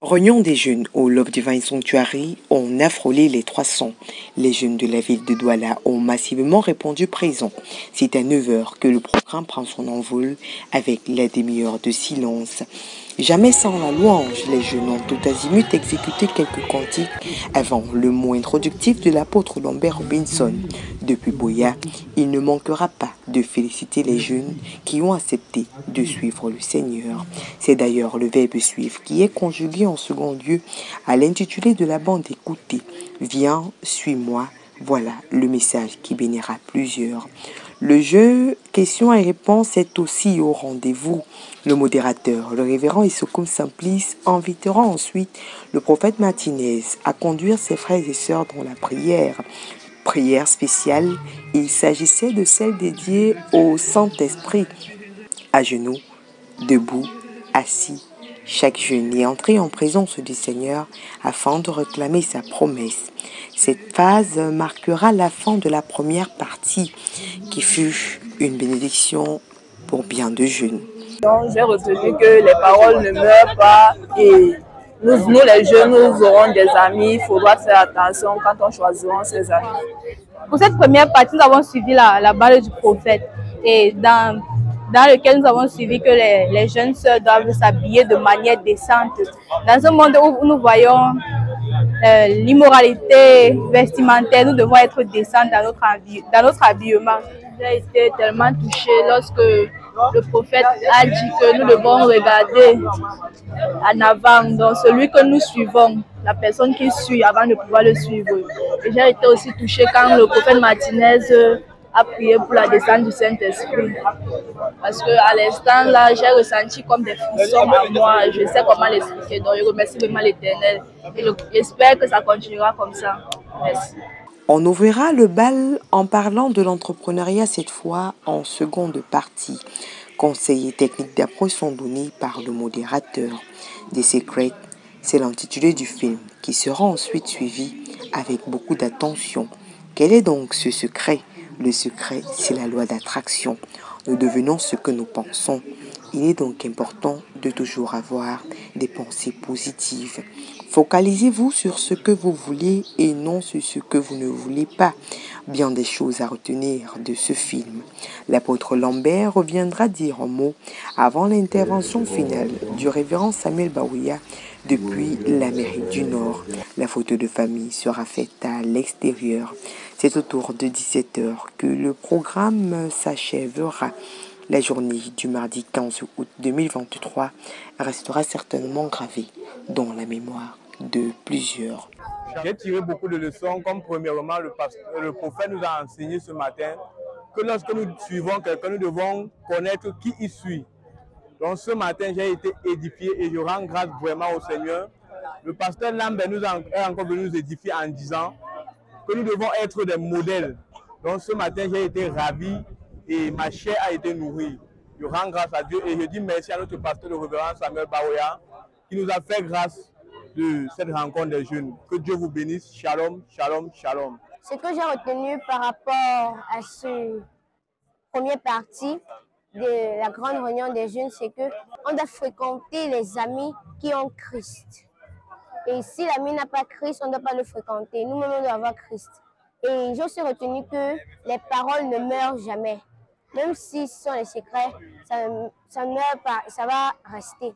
Réunion des jeunes au Love Divine Sanctuary, on a frôlé les 300. Les jeunes de la ville de Douala ont massivement répondu présents. C'est à 9 heures que le programme prend son envol avec la demi-heure de silence. Jamais sans la louange, les jeunes ont tout azimut exécuté quelques cantiques avant le mot introductif de l'apôtre Lambert Robinson. Depuis Boya, il ne manquera pas de féliciter les jeunes qui ont accepté de suivre le Seigneur. C'est d'ailleurs le verbe suivre qui est conjugué en second lieu à l'intitulé de la bande écoutée. Viens, suis-moi. Voilà le message qui bénira plusieurs. Le jeu questions et réponses est aussi au rendez-vous. Le modérateur, le révérend Issokoum Simplice, invitera ensuite le prophète Martinez à conduire ses frères et sœurs dans la prière. Prière spéciale, il s'agissait de celle dédiée au Saint-Esprit. À genoux, debout, assis, chaque jeune est entré en présence du Seigneur afin de réclamer sa promesse. Cette phase marquera la fin de la première partie qui fut une bénédiction pour bien de jeunes. Donc, j'ai retenu que les paroles ne meurent pas et nous les jeunes, nous aurons des amis. Il faudra faire attention quand on choisira ses amis. Pour cette première partie, nous avons suivi la balle du prophète et dans lequel nous avons suivi que les jeunes sœurs doivent s'habiller de manière décente. Dans un monde où nous voyons l'immoralité vestimentaire, nous devons être décents dans notre habillement. J'ai été tellement touchée lorsque le prophète a dit que nous devons regarder en avant, donc celui que nous suivons, la personne qui suit avant de pouvoir le suivre. Et j'ai été aussi touchée quand le prophète Martinez a prié pour la descente du Saint-Esprit. Parce qu'à l'instant là, j'ai ressenti comme des frissons à moi. Je sais comment l'expliquer. Donc je remercie vraiment l'Éternel. Et j'espère que ça continuera comme ça. Merci. On ouvrira le bal en parlant de l'entrepreneuriat cette fois en seconde partie. Conseils et techniques d'approche sont donnés par le modérateur. The Secret, c'est l'intitulé du film qui sera ensuite suivi avec beaucoup d'attention. Quel est donc ce secret? Le secret, c'est la loi d'attraction. Nous devenons ce que nous pensons. Il est donc important de toujours avoir des pensées positives. Focalisez-vous sur ce que vous voulez et non sur ce que vous ne voulez pas. Bien des choses à retenir de ce film. L'apôtre Lambert reviendra dire un mot avant l'intervention finale du révérend Samuel Baouya depuis l'Amérique du Nord. La photo de famille sera faite à l'extérieur. C'est autour de 17 h que le programme s'achèvera. La journée du mardi 15 août 2023 restera certainement gravée dans la mémoire de plusieurs. J'ai tiré beaucoup de leçons, comme premièrement le prophète nous a enseigné ce matin que lorsque nous suivons quelqu'un, nous devons connaître qui il suit. Donc ce matin, j'ai été édifié et je rends grâce vraiment au Seigneur. Le pasteur Lambert est encore venu nous édifier en disant que nous devons être des modèles. Donc ce matin, j'ai été ravi et ma chair a été nourrie. Je rends grâce à Dieu et je dis merci à notre pasteur, le révérend Samuel Baouya, qui nous a fait grâce de cette rencontre des jeunes. Que Dieu vous bénisse. Shalom, shalom, shalom. Ce que j'ai retenu par rapport à cette première partie de la grande réunion des jeunes, c'est qu'on doit fréquenter les amis qui ont Christ. Et si l'ami n'a pas Christ, on ne doit pas le fréquenter. Nous-mêmes, on doit avoir Christ. Et j'ai aussi retenu que les paroles ne meurent jamais. Même si ce sont les secrets, ça ne meurt pas, ça va rester.